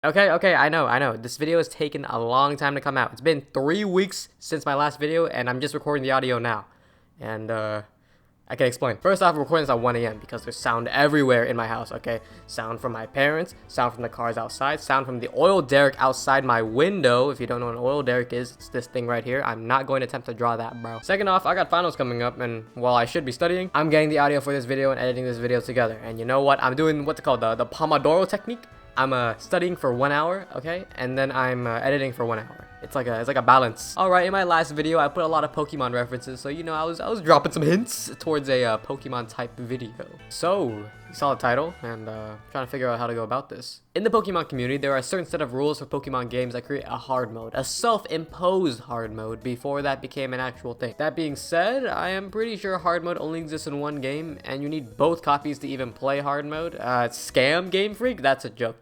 Okay, I know. This video has taken a long time to come out. It's been 3 weeks since my last video, and I'm just recording the audio now. And, I can explain. First off, I'm recording this at 1 a.m. because there's sound everywhere in my house, okay? Sound from my parents, sound from the cars outside, sound from the oil derrick outside my window. If you don't know what an oil derrick is, it's this thing right here. I'm not going to attempt to draw that, bro. Second off, I got finals coming up, and while I should be studying, I'm getting the audio for this video and editing this video together. And you know what? I'm doing what's called the Pomodoro technique. I'm studying for 1 hour, okay, and then I'm editing for 1 hour. It's like a balance. All right, in my last video, I put a lot of Pokemon references, so you know I was dropping some hints towards a Pokemon type video. So you saw the title, and trying to figure out how to go about this. In the Pokemon community, there are a certain set of rules for Pokemon games that create a hard mode, a self-imposed hard mode, before that became an actual thing. That being said, I am pretty sure hard mode only exists in one game, and you need both copies to even play hard mode. Scam Game Freak? That's a joke.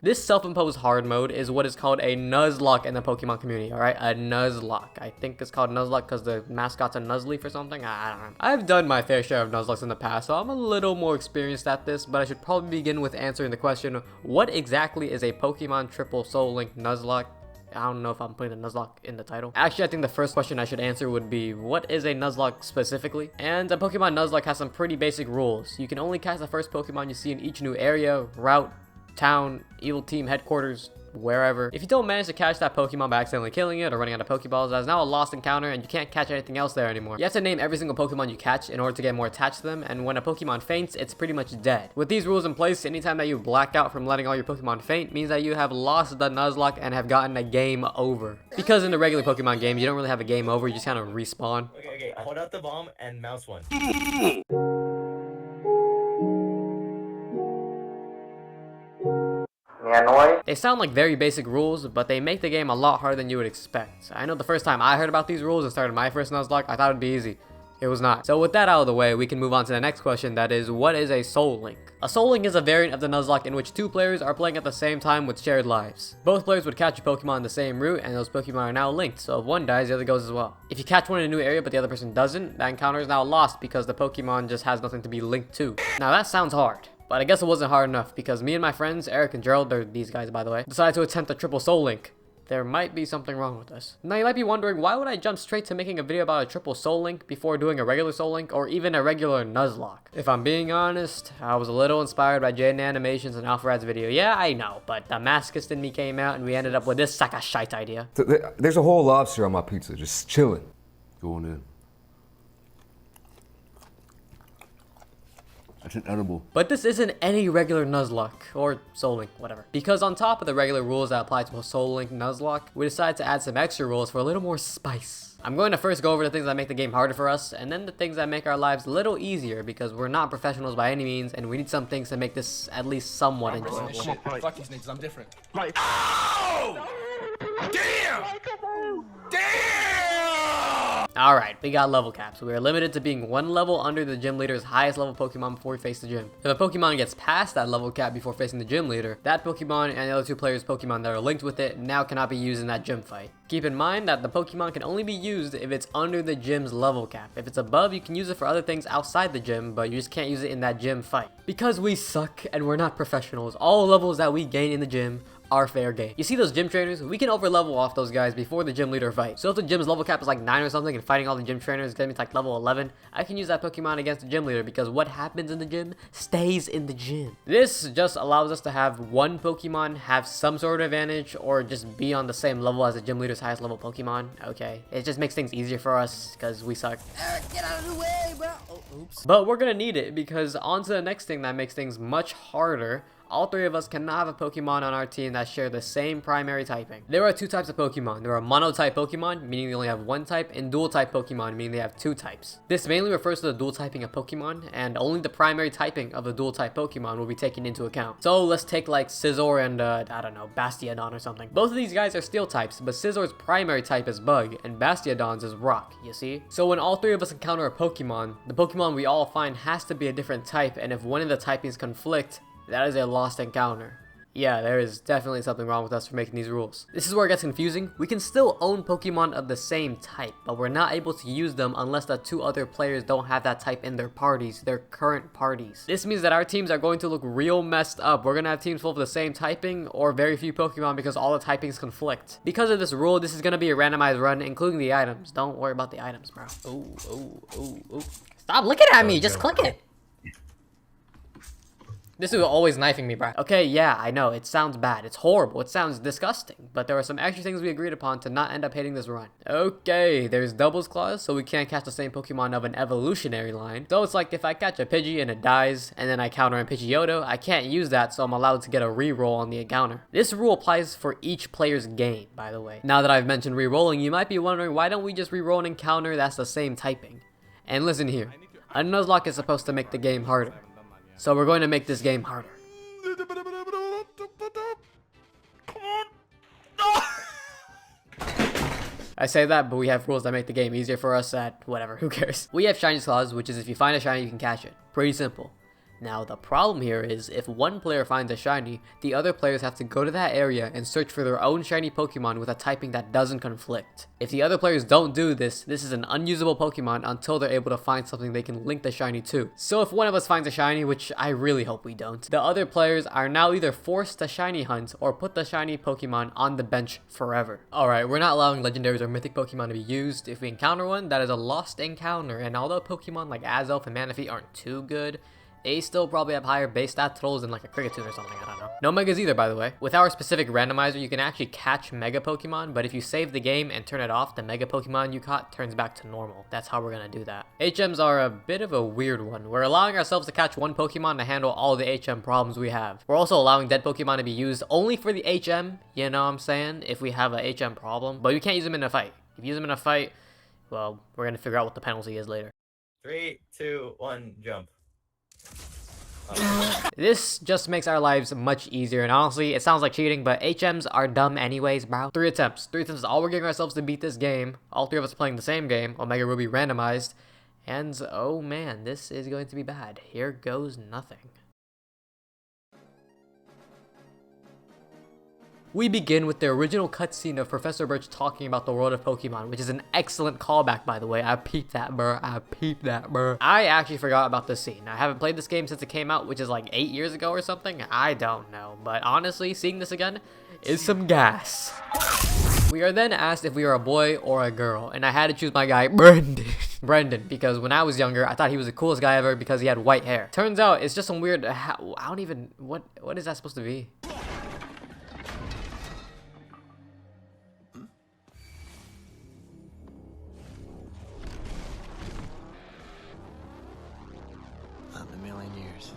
This self-imposed hard mode is what is called a Nuzlocke in the Pokemon community, alright? A Nuzlocke. I think it's called Nuzlocke because the mascot's a Nuzleaf or something. I don't know. I've done my fair share of Nuzlockes in the past, so I'm a little more experienced at this, but I should probably begin with answering the question, what exactly is a Pokemon Triple Soul Link Nuzlocke? I don't know if I'm putting a Nuzlocke in the title. Actually, I think the first question I should answer would be, what is a Nuzlocke specifically? And a Pokemon Nuzlocke has some pretty basic rules. You can only catch the first Pokemon you see in each new area, route, town, evil team headquarters, wherever. If you don't manage to catch that Pokemon by accidentally killing it or running out of Pokeballs, that is now a lost encounter and you can't catch anything else there anymore. You have to name every single Pokemon you catch in order to get more attached to them, and when a Pokemon faints, it's pretty much dead. With these rules in place, anytime that you black out from letting all your Pokemon faint means that you have lost the Nuzlocke and have gotten a game over. Because in the regular Pokemon game, you don't really have a game over, you just kind of respawn. Okay, hold out the bomb and mouse one. They sound like very basic rules, but they make the game a lot harder than you would expect. I know the first time I heard about these rules and started my first Nuzlocke, I thought it would be easy. It was not. So with that out of the way, we can move on to the next question, that is, what is a Soul Link? A Soul Link is a variant of the Nuzlocke in which two players are playing at the same time with shared lives. Both players would catch a Pokemon in the same route, and those Pokemon are now linked, so if one dies, the other goes as well. If you catch one in a new area but the other person doesn't, that encounter is now lost because the Pokemon just has nothing to be linked to. Now that sounds hard. But I guess it wasn't hard enough because me and my friends, Eric and Gerald, they're these guys by the way, decided to attempt a triple soul link. There might be something wrong with us. Now you might be wondering, why would I jump straight to making a video about a triple soul link before doing a regular soul link or even a regular Nuzlocke? If I'm being honest, I was a little inspired by Jaden Animations and Alpharad's video. Yeah, I know, but the masochist in me came out and we ended up with this sack of shite idea. There's a whole lobster on my pizza, just chilling. Going in. That's an edible. But this isn't any regular Nuzlocke, or Soul Link, whatever. Because on top of the regular rules that apply to a Soul Link Nuzlocke, we decided to add some extra rules for a little more spice. I'm going to first go over the things that make the game harder for us, and then the things that make our lives a little easier, because we're not professionals by any means, and we need some things to make this at least somewhat interesting. Fuck these niggas, I'm different. Right. Oh! Damn! Damn! Alright, we got level caps. We are limited to being one level under the gym leader's highest level Pokemon before we face the gym. If a Pokemon gets past that level cap before facing the gym leader, that Pokemon and the other two players' Pokemon that are linked with it now cannot be used in that gym fight. Keep in mind that the Pokemon can only be used if it's under the gym's level cap. If it's above, you can use it for other things outside the gym, but you just can't use it in that gym fight. Because we suck and we're not professionals, all levels that we gain in the gym are fair game. You see those gym trainers? We can over level off those guys before the gym leader fight. So if the gym's level cap is like 9 or something and fighting all the gym trainers gets me to like level 11, I can use that Pokemon against the gym leader because what happens in the gym stays in the gym. This just allows us to have one Pokemon have some sort of advantage or just be on the same level as the gym leader's highest level Pokemon. Okay, it just makes things easier for us because we suck. Eric, get out of the way, bro. Oh, oops. But we're gonna need it because on to the next thing that makes things much harder. All three of us cannot have a Pokemon on our team that share the same primary typing. There are two types of Pokemon. There are mono-type Pokemon, meaning they only have one type, and dual-type Pokemon, meaning they have two types. This mainly refers to the dual typing of Pokemon, and only the primary typing of the dual-type Pokemon will be taken into account. So let's take like Scizor and, I don't know, Bastiodon or something. Both of these guys are steel types, but Scizor's primary type is Bug, and Bastiodon's is Rock, you see? So when all three of us encounter a Pokemon, the Pokemon we all find has to be a different type, and if one of the typings conflict, that is a lost encounter. Yeah, there is definitely something wrong with us for making these rules. This is where it gets confusing. We can still own Pokemon of the same type, but we're not able to use them unless the 2 other players don't have that type in their parties, their current parties. This means that our teams are going to look real messed up. We're gonna have teams full of the same typing or very few Pokemon because all the typings conflict. Because of this rule, this is gonna be a randomized run, including the items. Don't worry about the items, bro. Ooh. Stop looking at me, just click it. This is always knifing me, bro. Okay, yeah, I know, it sounds bad. It's horrible. It sounds disgusting. But there are some extra things we agreed upon to not end up hating this run. Okay, there's doubles clause, so we can't catch the same Pokemon of an evolutionary line. So it's like if I catch a Pidgey and it dies, and then I counter in Pidgeotto, I can't use that, so I'm allowed to get a reroll on the encounter. This rule applies for each player's game, by the way. Now that I've mentioned rerolling, you might be wondering, why don't we just reroll an encounter that's the same typing? And listen here, a Nuzlocke is supposed to make the game harder. So we're going to make this game harder. I say that, but we have rules that make the game easier for us at whatever, who cares. We have Shiny Clause, which is if you find a shiny, you can catch it. Pretty simple. Now, the problem here is if one player finds a shiny, the other players have to go to that area and search for their own shiny Pokemon with a typing that doesn't conflict. If the other players don't do this, this is an unusable Pokemon until they're able to find something they can link the shiny to. So if one of us finds a shiny, which I really hope we don't, the other players are now either forced to shiny hunt or put the shiny Pokemon on the bench forever. Alright, we're not allowing legendaries or mythic Pokemon to be used. If we encounter one, that is a lost encounter, and although Pokemon like Azelf and Manaphy aren't too good, they still probably have higher base stat totals than like a Kricketune or something, I don't know. No Megas either, by the way. With our specific randomizer, you can actually catch Mega Pokemon, but if you save the game and turn it off, the Mega Pokemon you caught turns back to normal. That's how we're gonna do that. HMs are a bit of a weird one. We're allowing ourselves to catch one Pokemon to handle all the HM problems we have. We're also allowing dead Pokemon to be used only for the HM, you know what I'm saying, if we have a HM problem, but you can't use them in a fight. If you use them in a fight, well, we're gonna figure out what the penalty is later. 3, 2, 1, jump. This just makes our lives much easier, and honestly, it sounds like cheating, but HMs are dumb anyways, bro. 3 attempts. 3 attempts is all we're giving ourselves to beat this game. All 3 of us playing the same game. Omega Ruby randomized. And oh man, this is going to be bad. Here goes nothing. We begin with the original cutscene of Professor Birch talking about the world of Pokemon, which is an excellent callback, by the way. I peeped that, bro. I actually forgot about this scene. I haven't played this game since it came out, which is like 8 years ago or something. I don't know. But honestly, seeing this again is some gas. We are then asked if we are a boy or a girl, and I had to choose my guy, Brendan, because when I was younger, I thought he was the coolest guy ever because he had white hair. Turns out, it's just some weird, I don't even, what is that supposed to be?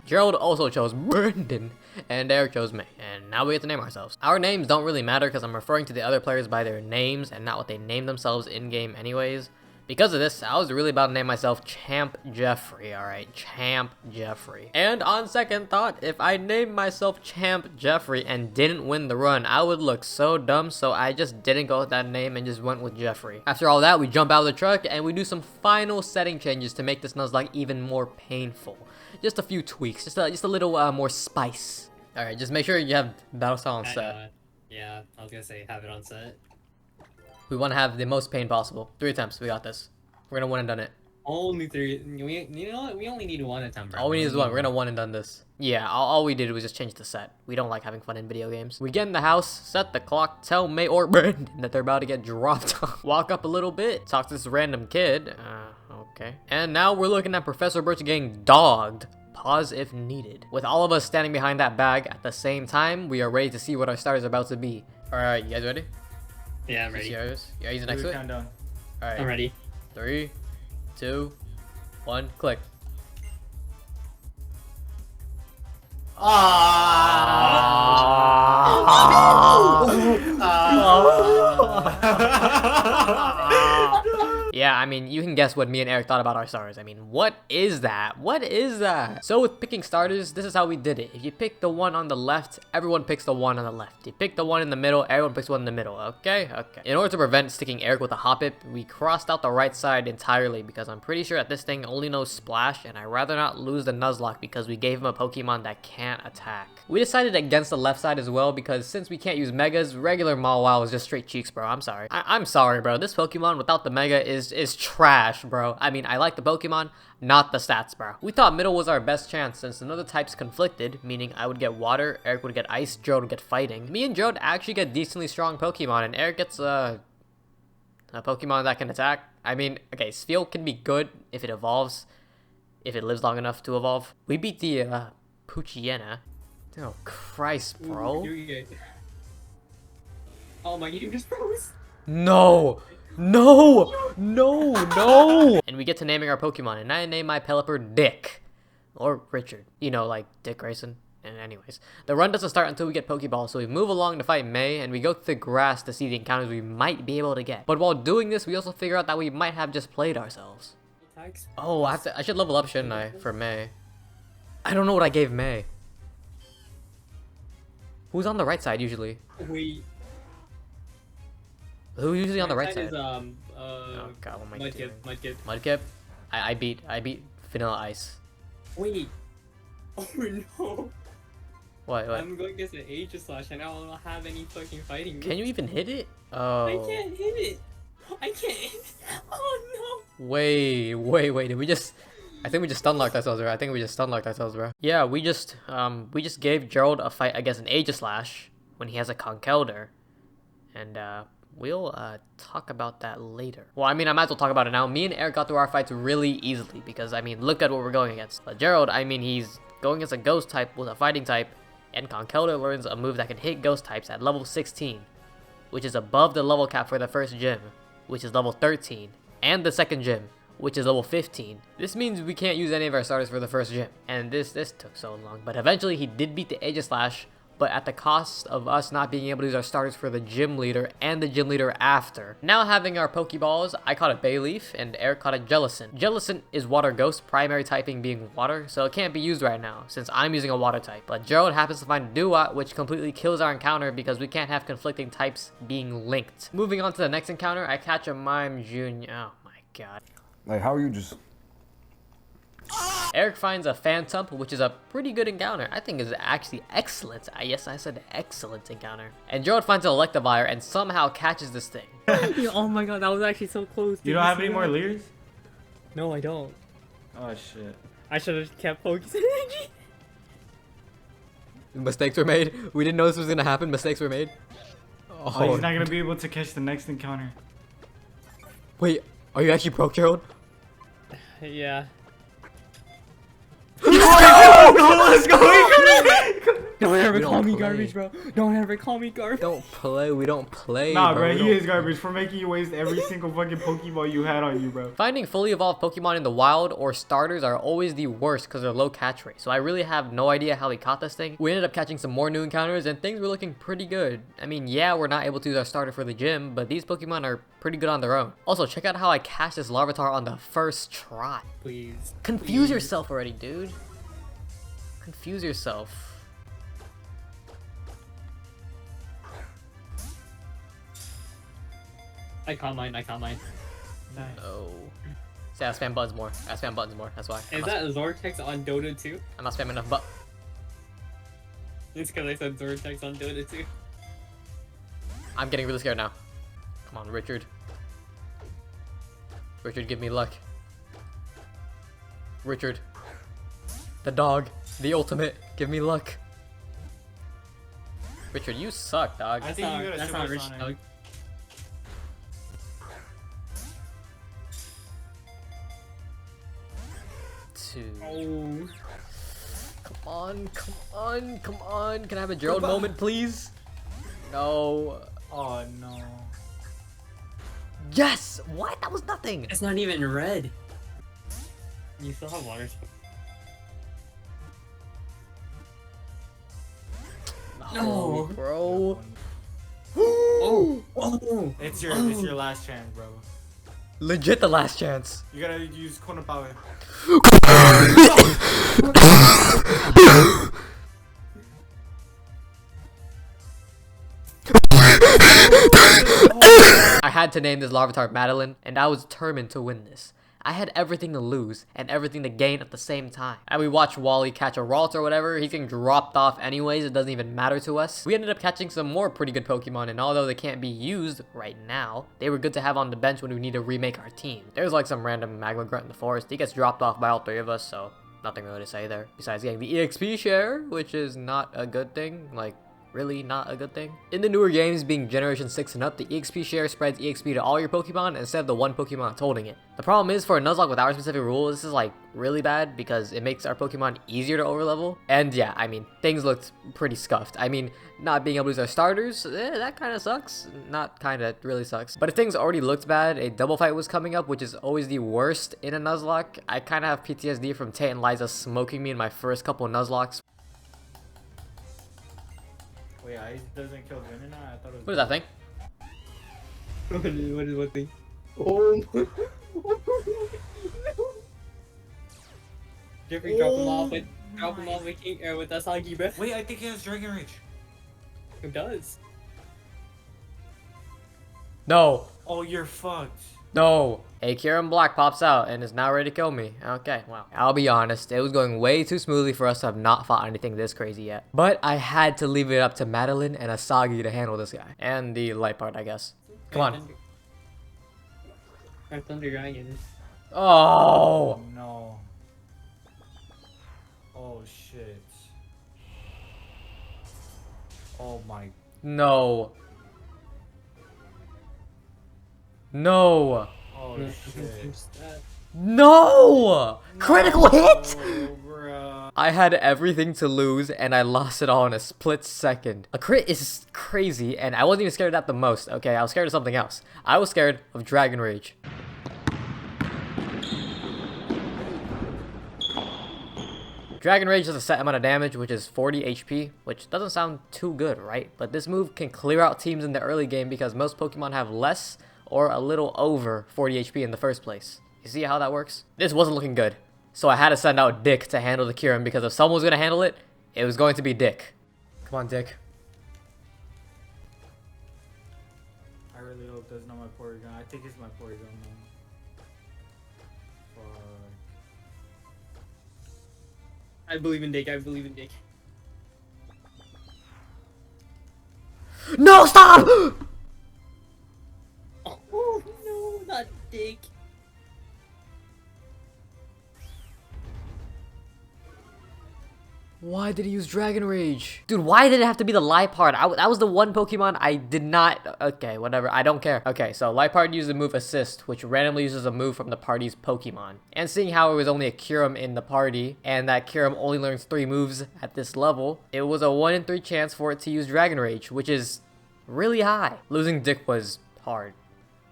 Gerald also chose Brendan, and Eric chose me, and now we get to name ourselves. Our names don't really matter because I'm referring to the other players by their names and not what they name themselves in-game anyways. Because of this, I was really about to name myself Champ Jeffrey, alright? Champ Jeffrey. And on second thought, if I named myself Champ Jeffrey and didn't win the run, I would look so dumb, so I just didn't go with that name and just went with Jeffrey. After all that, we jump out of the truck and we do some final setting changes to make this Nuzlocke even more painful. Just a few tweaks, just a little more spice. Alright, just make sure you have battle style on set. Yeah, I was gonna say have it on set. We want to have the most pain possible. 3 attempts, we got this. We're gonna one and done it. Only 3. You know what? We only need 1 attempt. Bro. All we need is 1. We're gonna one and done this. Yeah, all we did was just change the set. We don't like having fun in video games. We get in the house, set the clock, tell May or Brendan that they're about to get dropped off. Walk up a little bit, talk to this random kid. Okay. And now we're looking at Professor Birch getting dogged. Pause if needed. With all of us standing behind that bag at the same time, we are ready to see what our start is about to be. Alright, you guys ready? Yeah, I'm ready. Yeah, he's next to it? Countdown. Alright. I'm ready. 3, 2, 1, click. Yeah, I mean, you can guess what me and Eric thought about our stars. I mean, what is that? What is that? So with picking starters, this is how we did it. If you pick the one on the left, everyone picks the one on the left. You pick the one in the middle, everyone picks one in the middle. Okay? Okay. In order to prevent sticking Eric with a Hoppip, we crossed out the right side entirely because I'm pretty sure that this thing only knows Splash, and I'd rather not lose the Nuzlocke because we gave him a Pokemon that can't attack. We decided against the left side as well because since we can't use Megas, regular Mawile is just straight cheeks, bro. I'm sorry. I'm sorry, bro. This Pokemon without the Mega is trash, bro. I mean, I like the Pokemon, not the stats, bro. We thought middle was our best chance since another types conflicted, meaning I would get water, Eric would get ice, Gerald would get fighting. Me and Gerald actually get decently strong Pokemon, and Eric gets a Pokemon that can attack. I mean, okay, Spheal can be good if it evolves, if it lives long enough to evolve. We beat the Poochyena. Oh Christ, bro. Oh, my game just froze. No! No! No! No! And we get to naming our Pokemon, and I name my Pelipper Dick. Or Richard. You know, like Dick Grayson. And anyways, the run doesn't start until we get Pokeballs, so we move along to fight May, and we go to the grass to see the encounters we might be able to get. But while doing this, we also figure out that we might have just played ourselves. Oh, I should level up, shouldn't I, for May? I don't know what I gave May. Who's on the right side usually? Wait. Who's usually on the right Is, side? Oh god, what am I doing? Mudkip? I beat Vanilla Ice. Wait. Oh no. What? I'm going against an Aegislash and I don't have any fucking fighting. Can you even hit it? Oh. I can't hit it. I can't hit it. Oh no. Wait. Did we just... I think we just stunlocked ourselves, bro. Yeah, we just gave Gerald a fight against an Aegislash when he has a Conkeldurr. And, we'll talk about that later. Well, I mean, I might as well talk about it now. Me and Eric got through our fights really easily because, I mean, look at what we're going against. But Gerald, I mean, he's going against a ghost type with a fighting type, and Conkeldurr learns a move that can hit ghost types at level 16, which is above the level cap for the first gym, which is level 13, and the second gym, which is level 15. This means we can't use any of our starters for the first gym, and this took so long. But eventually, he did beat the Aegislash, but at the cost of us not being able to use our starters for the gym leader and the gym leader after. Now having our Pokeballs, I caught a Bayleaf and Eric caught a Jellicent. Jellicent is water ghost, primary typing being water, so it can't be used right now since I'm using a water type. But Gerald happens to find Duat, which completely kills our encounter because we can't have conflicting types being linked. Moving on to the next encounter, I catch a Mime Junior. Oh my god. Like, how are you just... Eric finds a Phantump, which is a pretty good encounter. I think is actually excellent. Yes, I said excellent encounter. And Gerald finds an Electivire and somehow catches this thing. Oh my god, that was actually so close. You don't have any more leers? No, I don't. Oh shit. I should have kept focus energy. Mistakes were made. We didn't know this was gonna happen. Mistakes were made. Oh, he's not gonna be able to catch the next encounter. Wait, are you actually broke, Gerald? Yeah. Let's go! Don't ever call me play. garbage, bro. Don't ever call me garbage. We don't play. Nah, bro, he is garbage for making you waste every single fucking Pokeball you had on you, bro. Finding fully evolved Pokemon in the wild or starters are always the worst because they're low catch rate. So I really have no idea how we caught this thing. We ended up catching some more new encounters and things were looking pretty good. I mean, yeah, we're not able to use our starter for the gym, but these Pokemon are pretty good on their own. Also, check out how I catch this Larvitar on the first try. Please. Confuse yourself already, dude. Confuse yourself. I caught mine. Nice. Oh. See, I spam buttons more. That's why. Is that Zortex on Dota 2? I'm not spamming enough, but It's because I said Zortex on Dota 2. I'm getting really scared now. Come on, Richard. Richard, give me luck. Richard. The dog. The ultimate. Give me luck. Richard, you suck, dog. I think you got a That's not rich, Supersonic. dog. Two. Oh. Come on. Can I have a Gerald moment, please? No. Oh no. Yes! What? That was nothing! It's not even red. You still have water. No, bro. Oh. It's your last chance, bro. Legit the last chance. You gotta use Kona power. I had to name this Larvitar Madeline, and I was determined to win this. I had everything to lose and everything to gain at the same time. And we watched Wally catch a Ralt or whatever. He's getting dropped off anyways. It doesn't even matter to us. We ended up catching some more pretty good Pokemon, and although they can't be used right now, they were good to have on the bench when we need to remake our team. There's like some random Magma Grunt in the forest. He gets dropped off by all three of us, so nothing really to say there. Besides getting the EXP share, which is not a good thing. Like, really not a good thing. In the newer games, being Generation 6 and up, the EXP share spreads EXP to all your Pokemon instead of the one Pokemon that's holding it. The problem is, for a Nuzlocke with our specific rule, this is like really bad because it makes our Pokemon easier to overlevel. And yeah, I mean, things looked pretty scuffed. I mean, not being able to use our starters, that kind of sucks. Not kind of, really sucks. But if things already looked bad, a double fight was coming up, which is always the worst in a Nuzlocke. I kind of have PTSD from Tate and Liza smoking me in my first couple Nuzlocks. Wait, ice doesn't kill Venona? I thought it was. What is that thing? What is what thing? Oh my. Jeffrey, drop him off with King with Asagi, bro. Wait, I think he has Dragon Rage. Who does? No. Oh, you're fucked. No. A Kyurem Black pops out and is now ready to kill me. Okay, wow. I'll be honest, it was going way too smoothly for us to have not fought anything this crazy yet. But I had to leave it up to Madeline and Asagi to handle this guy. And the light part, I guess. Come on. Our Thunder Dragon. Oh! No. Oh shit. Oh my. No. No. Oh shit. No! Critical hit! Oh, bruh. I had everything to lose and I lost it all in a split second. A crit is crazy and I wasn't even scared of that the most, okay? I was scared of something else. I was scared of Dragon Rage. Dragon Rage does a set amount of damage, which is 40 HP, which doesn't sound too good, right? But this move can clear out teams in the early game because most Pokemon have less or a little over 40 HP in the first place. You see how that works? This wasn't looking good. So I had to send out Dick to handle the Kyurem because if someone was going to handle it, it was going to be Dick. Come on, Dick. I really hope that's not my Porygon. I think it's my Porygon now. Fuck. I believe in Dick. I believe in Dick. No, stop! Oh no, not Dick. Why did he use Dragon Rage? Dude, why did it have to be the Liepard? That was the one Pokemon I did not... Okay, whatever. I don't care. Okay, so Liepard uses the move Assist, which randomly uses a move from the party's Pokemon. And seeing how it was only a Kyurem in the party, and that Kyurem only learns 3 moves at this level, it was a 1 in 3 chance for it to use Dragon Rage, which is really high. Losing Dick was hard.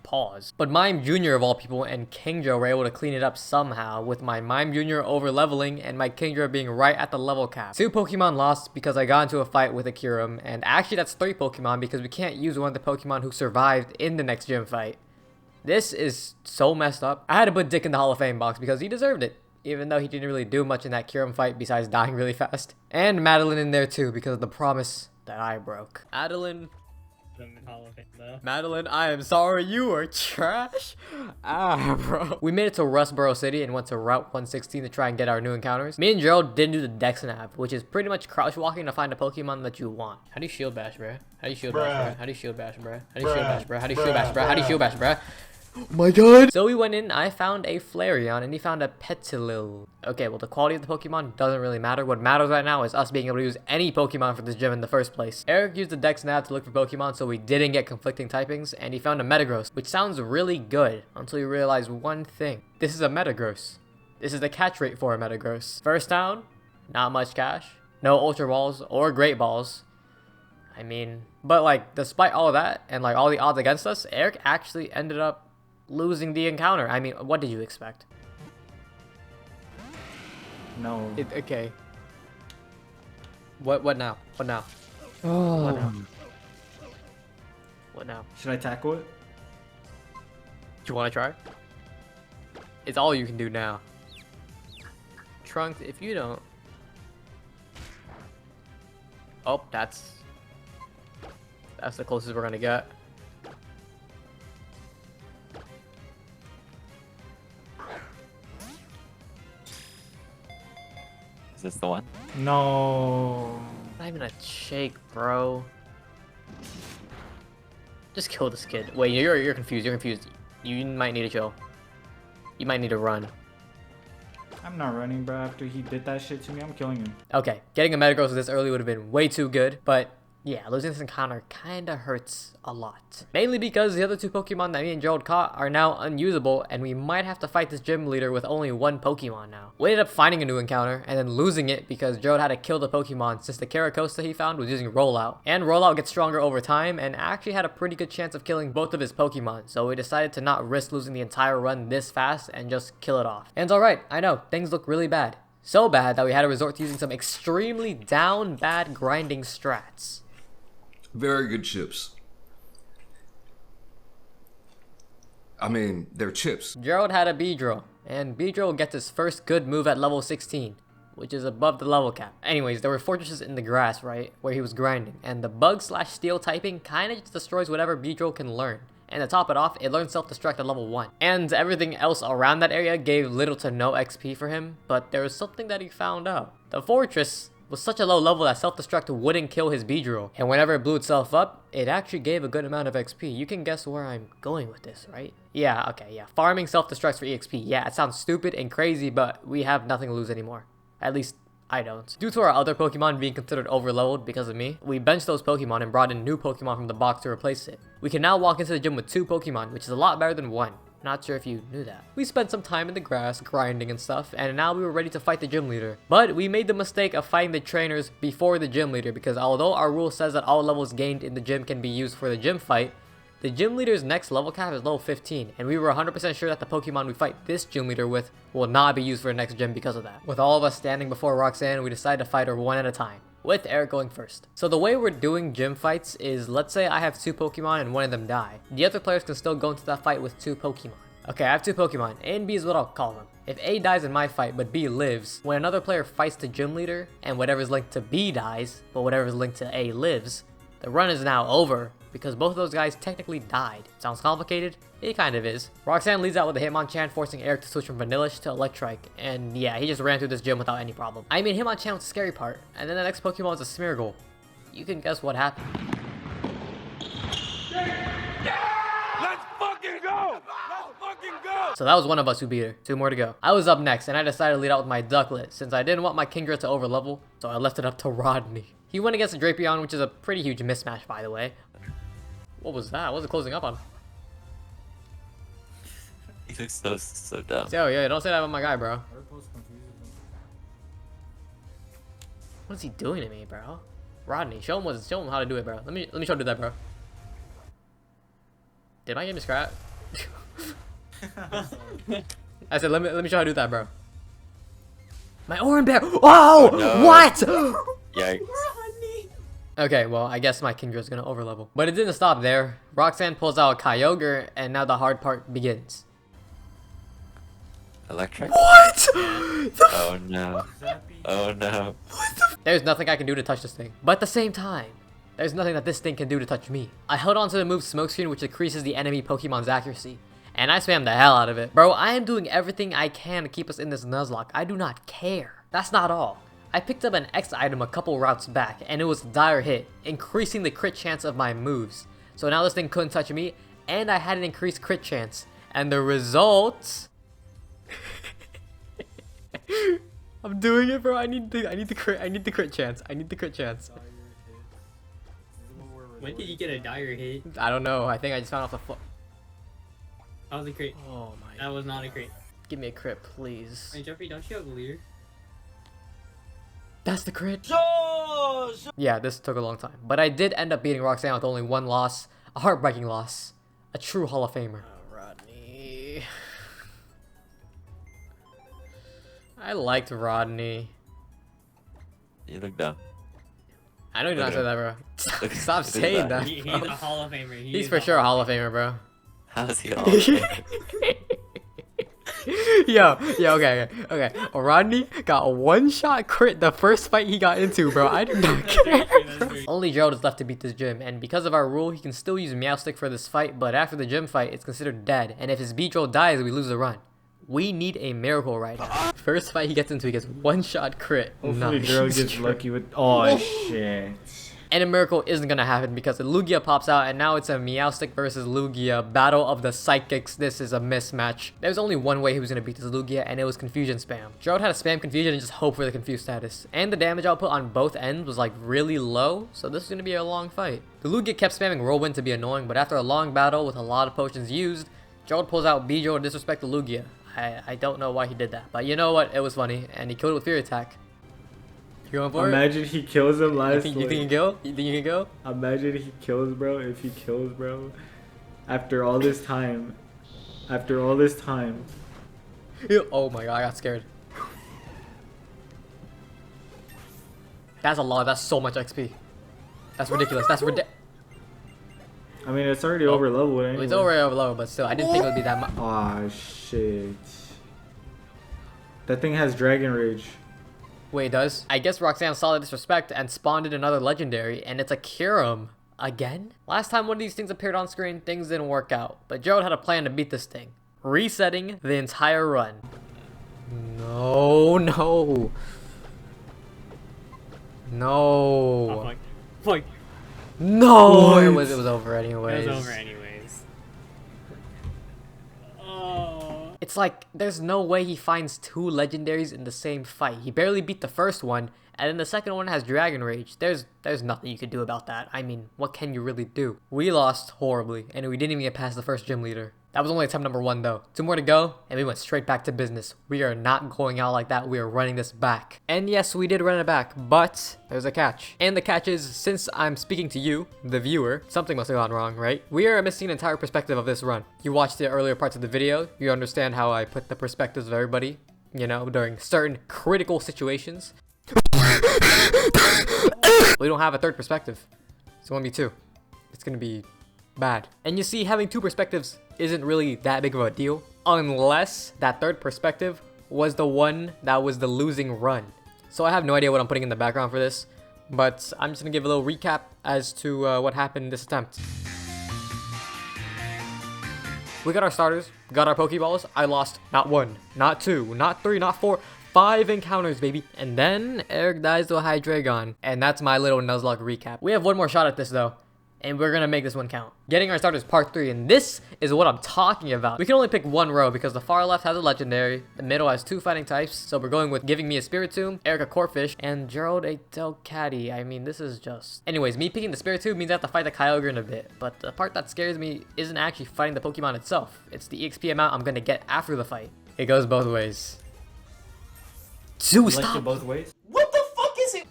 Pause. But Mime Jr. of all people and Kingdra were able to clean it up somehow, with my Mime Jr. over leveling and my Kingdra being right at the level cap. 2 Pokemon lost because I got into a fight with a Kyurem, and actually that's 3 Pokemon because we can't use one of the Pokemon who survived in the next gym fight. This is so messed up. I had to put Dick in the Hall of Fame box because he deserved it, even though he didn't really do much in that Kyurem fight besides dying really fast. And Madeline in there too because of the promise that I broke. Madeline... Madeline, I am sorry, you are trash. Bro. We made it to Rustboro City and went to Route 116 to try and get our new encounters. Me and Gerald didn't do the Dex Nav, which is pretty much crouch walking to find a Pokemon that you want. How do you shield bash, bro? How do you shield bash, bro? How do you shield bash, bro? How do you shield bash, bro? How do you shield bash, bro? How do you shield bash, bro? Oh my god. So we went in, I found a Flareon, and he found a Petilil. Okay, well the quality of the Pokemon doesn't really matter. What matters right now is us being able to use any Pokemon for this gym in the first place. Eric used the Dex Nav to look for Pokemon so we didn't get conflicting typings, and he found a Metagross, which sounds really good until you realize one thing. This is a Metagross. This is the catch rate for a Metagross. First down, not much cash. No Ultra Balls or Great Balls. I mean, but like, despite all that, and like all the odds against us, Eric actually ended up losing the encounter. I mean, what did you expect? No. Okay. What now? What now? Oh. What now? What now? Should I tackle it? You wanna try? It's all you can do now. Trunks, if you don't... Oh, that's the closest we're gonna get. Is this the one? No. Not even a shake, bro. Just kill this kid. Wait, you're confused. You're confused. You might need to chill. You might need to run. I'm not running, bro. After he did that shit to me, I'm killing him. Okay, getting a Metagross this early would have been way too good, but yeah, losing this encounter kinda hurts a lot. Mainly because the other two Pokemon that me and Gerald caught are now unusable, and we might have to fight this gym leader with only one Pokemon now. We ended up finding a new encounter, and then losing it because Gerald had to kill the Pokemon since the Caracosta he found was using Rollout. And Rollout gets stronger over time, and actually had a pretty good chance of killing both of his Pokemon, so we decided to not risk losing the entire run this fast and just kill it off. And it's alright, I know, things look really bad. So bad that we had to resort to using some extremely down bad grinding strats. Very good chips. I mean, they're chips. Gerald had a Beedrill, and Beedrill gets his first good move at level 16, which is above the level cap. Anyways, there were fortresses in the grass, right, where he was grinding, and the bug/steel typing kinda just destroys whatever Beedrill can learn. And to top it off, it learned self-destruct at level 1. And everything else around that area gave little to no XP for him, but there was something that he found out. The fortress was such a low level that self-destruct wouldn't kill his Beedrill, and whenever it blew itself up, it actually gave a good amount of XP. You can guess where I'm going with this, right? Yeah, okay, yeah. Farming self-destructs for EXP. Yeah, it sounds stupid and crazy, but we have nothing to lose anymore. At least, I don't. Due to our other Pokemon being considered overleveled because of me, we benched those Pokemon and brought in new Pokemon from the box to replace it. We can now walk into the gym with 2 Pokemon, which is a lot better than 1. Not sure if you knew that. We spent some time in the grass, grinding and stuff, and now we were ready to fight the gym leader. But we made the mistake of fighting the trainers before the gym leader, because although our rule says that all levels gained in the gym can be used for the gym fight, the gym leader's next level cap is level 15, and we were 100% sure that the Pokemon we fight this gym leader with will not be used for the next gym because of that. With all of us standing before Roxanne, we decided to fight her one at a time, with Eric going first. So the way we're doing gym fights is, let's say I have 2 Pokemon and one of them die. The other players can still go into that fight with 2 Pokemon. Okay, I have 2 Pokemon. A and B is what I'll call them. If A dies in my fight, but B lives, when another player fights the gym leader, and whatever's linked to B dies, but whatever's linked to A lives, the run is now over, because both of those guys technically died. Sounds complicated? It kind of is. Roxanne leads out with a Hitmonchan, forcing Eric to switch from Vanillish to Electrike, and yeah, he just ran through this gym without any problem. I mean, Hitmonchan was the scary part, and then the next Pokemon was a Smeargle. You can guess what happened. Let's fucking go! Let's fucking go! So that was one of us who beat her. 2 more to go. I was up next, and I decided to lead out with my Ducklet, since I didn't want my Kingdra to overlevel, so I left it up to Rodney. He went against a Drapion, which is a pretty huge mismatch, by the way. What was that? What was it closing up on? He looks so dumb. Yo, yeah, don't say that about my guy, bro. What is he doing to me, bro? Rodney, show him how to do it, bro. Let me show him do that, bro. Did my game scrap? I said, let me show you how to do that, bro. My Oran Bear! Oh! No. What? Yikes. Okay, well, I guess my Kingdra's gonna overlevel. But it didn't stop there. Roxanne pulls out a Kyogre, and now the hard part begins. Electric? What? Oh no. Oh no. There's nothing I can do to touch this thing. But at the same time, there's nothing that this thing can do to touch me. I held on to the move Smokescreen, which decreases the enemy Pokemon's accuracy. And I spammed the hell out of it. Bro, I am doing everything I can to keep us in this Nuzlocke. I do not care. That's not all. I picked up an X item a couple routes back, and it was Dire Hit, increasing the crit chance of my moves. So now this thing couldn't touch me, and I had an increased crit chance. And the result... I'm doing it, bro. I need the crit chance. I need the crit chance. When did you get a dire hit? I don't know. I think I just found off the foot. That was a crit. Oh my. That was not a crit. Give me a crit, please. Wait, Jeffrey, don't you have Leer? That's the crit. Yeah, this took a long time. But I did end up beating Roxanne with only 1 loss. A heartbreaking loss. A true Hall of Famer. Oh, Rodney. I liked Rodney. You look dumb. I know you're not saying that, bro. Stop saying that. He's a Hall of Famer. He's for sure a Hall of Famer, bro. How's he all? Okay. Rodney got a one-shot crit the first fight he got into, bro. I did not care. Only Gerald is left to beat this gym, and because of our rule, he can still use Meowstick for this fight, but after the gym fight, it's considered dead, and if his Beedrill dies, we lose the run. We need a miracle right now. First fight he gets into, he gets one-shot crit. Hopefully Nice. Gerald gets lucky with. Oh shit. And a miracle isn't gonna happen because the Lugia pops out, and now it's a Meowstick versus Lugia battle of the psychics. This is a mismatch. There's only one way he was gonna beat this Lugia, and it was confusion spam. Gerald had to spam confusion and just hope for the confused status. And the damage output on both ends was like really low, so this is gonna be a long fight. The Lugia kept spamming Whirlwind to be annoying, but after a long battle with a lot of potions used, Gerald pulls out Beedrill to disrespect the Lugia. I don't know why he did that, but you know what? It was funny, and he killed it with Fear Attack. You going for Imagine he kills him last. it? You think you can go? You think you can go? Imagine he kills, bro. If he kills, bro. After all this time. After all this time. Oh my god, I got scared. That's a lot. That's so much XP. That's ridiculous. That's ridiculous. I mean, it's already over level anyway. It's already over low, but still, I didn't think it would be that much. Aw, shit. That thing has Dragon Rage. Wait, it does? I guess Roxanne saw the disrespect and spawned in another legendary, and it's a Kyurem. Again? Last time one of these things appeared on screen, things didn't work out, but Gerald had a plan to beat this thing. Resetting the entire run. No. Oh, fuck. No! What? It was over anyways. It was over anyways. Oh. It's like, there's no way he finds two legendaries in the same fight. He barely beat the first one, and then the second one has Dragon Rage. There's nothing you can do about that. I mean, what can you really do? We lost horribly, and we didn't even get past the first gym leader. That was only attempt number 1 though. 2 more to go, and we went straight back to business. We are not going out like that. We are running this back. And yes, we did run it back, but there's a catch. And the catch is, since I'm speaking to you, the viewer, something must have gone wrong, right? We are missing an entire perspective of this run. You watched the earlier parts of the video, you understand how I put the perspectives of everybody, you know, during certain critical situations. We don't have a third perspective. It's gonna be 2. It's gonna be bad. And you see, having 2 perspectives isn't really that big of a deal unless that third perspective was the one that was the losing run. So I have no idea what I'm putting in the background for this, but I'm just gonna give a little recap as to what happened in this attempt. We got our starters, got our Pokeballs. I lost not 1, not 2, not 3, not 4, 5 encounters, baby. And then Eric dies to a Hydreigon, and that's my little Nuzlocke recap. We have 1 more shot at this though, and we're gonna make this one count. Getting our starters part 3, and this is what I'm talking about. We can only pick 1 row because the far left has a legendary, the middle has 2 fighting types, so we're going with giving me a Spiritomb, Eric a Corphish, and Gerald a Delcatty. I mean, this is just... Anyways, me picking the Spiritomb means I have to fight the Kyogre in a bit, but the part that scares me isn't actually fighting the Pokemon itself. It's the EXP amount I'm gonna get after the fight. It goes both ways. Dude, stop! both ways.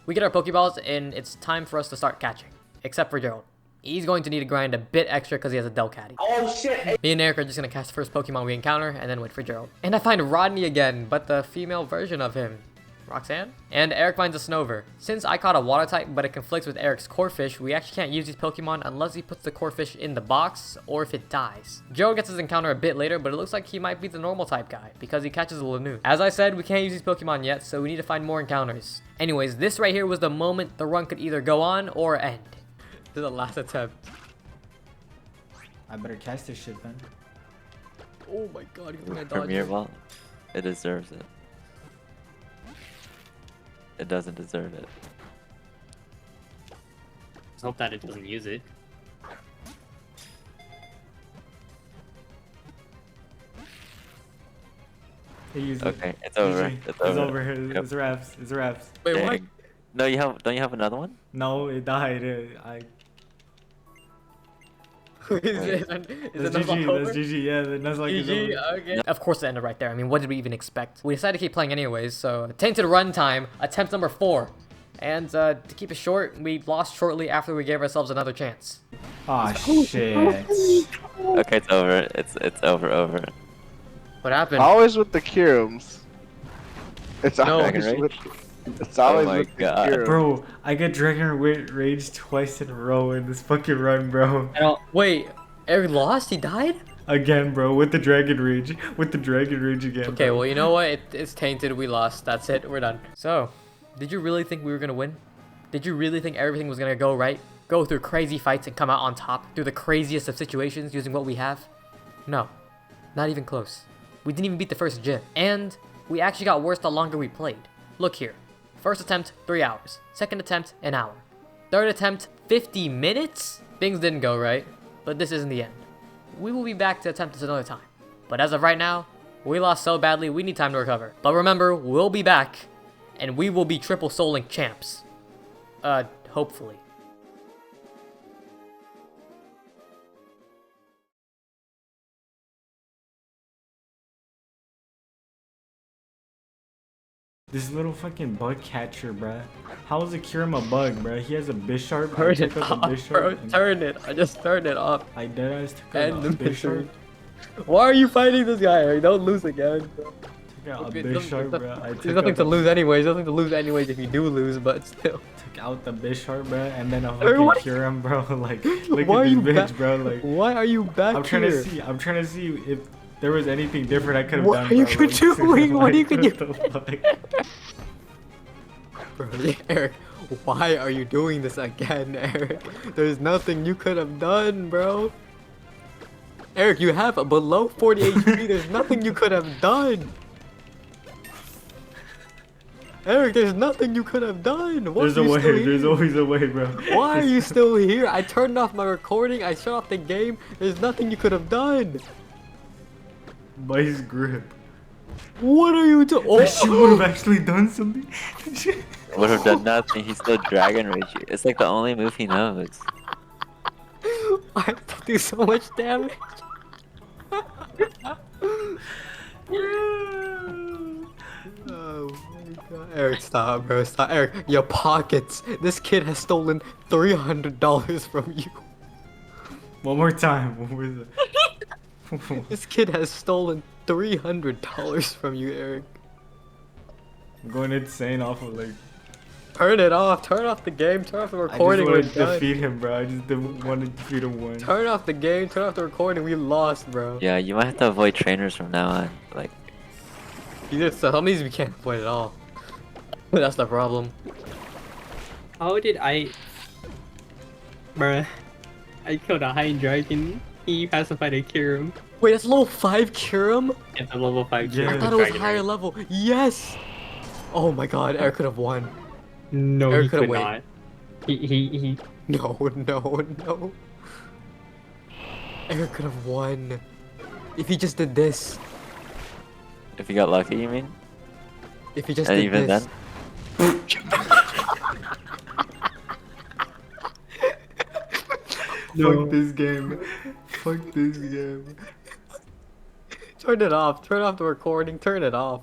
We get our Pokeballs, and it's time for us to start catching. Except for Gerald. He's going to need to grind a bit extra because he has a Delcatty. Oh shit! Me and Eric are just going to catch the first Pokemon we encounter and then wait for Gerald. And I find Rodney again, but the female version of him. Roxanne? And Eric finds a Snover. Since I caught a water type, but it conflicts with Eric's Corphish, we actually can't use these Pokemon unless he puts the Corphish in the box or if it dies. Gerald gets his encounter a bit later, but it looks like he might be the normal type guy because he catches a Lanoon. As I said, we can't use these Pokemon yet, so we need to find more encounters. Anyways, this right here was the moment the run could either go on or end. This is the last attempt. I better catch this shit, man. Oh my god, you think I dodged Premier it? Ball, it deserves it. It doesn't deserve it. Just hope that it doesn't use it. He used it. Okay, it's over. GG. It's over. It's wraps. It's wraps. Wait, what? Dang. No, you have. Don't you have another one? No, it died. Is it That's Nuzlocke GG. over? That's GG. Yeah, the Nuzlocke is GG, over. okay. Of course it ended right there. I mean, what did we even expect? We decided to keep playing anyways, so tainted run time, attempt number 4. And to keep it short, we lost shortly after we gave ourselves another chance. Aw, shit. Okay, it's over. It's over. What happened? Always with the Kyurems. It's No. always Dragon with. It's always my with the God. Kyurem. Bro, I get Dragon Rage twice in a row in this fucking run, bro. I don't. Wait, Eric lost? He died? Again, bro, with the Dragon Rage. With the Dragon Rage again. Okay, bro. well, you know what? It's tainted. We lost. That's it. We're done. So, did you really think we were gonna win? Did you really think everything was gonna go right? Go through crazy fights and come out on top through the craziest of situations using what we have? No, not even close. We didn't even beat the first gym. And we actually got worse the longer we played. Look here. First attempt, 3 hours. Second attempt, an hour. Third attempt, 50 minutes? Things didn't go right, but this isn't the end. We will be back to attempt this another time. But as of right now, we lost so badly, we need time to recover. But remember, we'll be back, and we will be triple souling champs. Hopefully. This little fucking bug catcher, bruh. How is Akiram a bug, bruh? He has a Bisharp. Turn I it took out the off, Bisharp bro. and- Turn it. I just turned it off. I deadass took And out the a Bisharp. Why are you fighting this guy, Eric? Don't lose again, bro. Took out a Okay, Bisharp, bruh. I took There's nothing out to the- lose anyways. Nothing to lose anyways if you do lose, but still. Took out the Bisharp, bruh, and then a Eric, fucking what- Akiram, bro. Like, look Why are at you this bitch, back? bro. Like, Why are you back I'm trying here? to see. I'm trying to see if there was anything different I could have What done. are you bro. Like, doing? What are you like, gonna what the fuck? Bro, Eric, why are you doing this again, Eric? There's nothing you could have done, bro. Eric, you have a below 40 HP. There's nothing you could have done. Eric, there's nothing you could have done. Why There's are a you way. still There's here? always a way, bro. Why are you still here? I turned off my recording. I shut off the game. There's nothing you could have done. By his grip. What are you doing? That shit would have actually done something. Would have done nothing. He's still Dragon Rage you. It's like the only move he knows. I have to do so much damage. Oh my god. Eric, stop, bro. Stop. Eric, your pockets. This kid has stolen $300 from you. One more time. What was it? This kid has stolen $300 from you, Eric. I'm going insane off of like. Turn it off. Turn off the game. Turn off the recording. I We're just wanted to done. defeat him, bro. I just didn't want to defeat him once. Turn off the game. Turn off the recording. We lost, bro. Yeah, you might have to avoid trainers from now on. Like, Either some of these we can't play at all. That's the problem. How did I... Bruh. I killed a high dragon. He pacified a Kirim. Wait, that's level 5 Kirim? It's a level 5 Yeah. I Kirim. thought it was Dragon higher Rage. level. Yes! Oh my god, Eric could have won. No, Eric he could've could wait. not. He... No, no. Eric could have won. If he just did this. if you got lucky, you mean? If he just And did even this. then? Fuck this game. Fuck this game. Turn it off. Turn off the recording. Turn it off.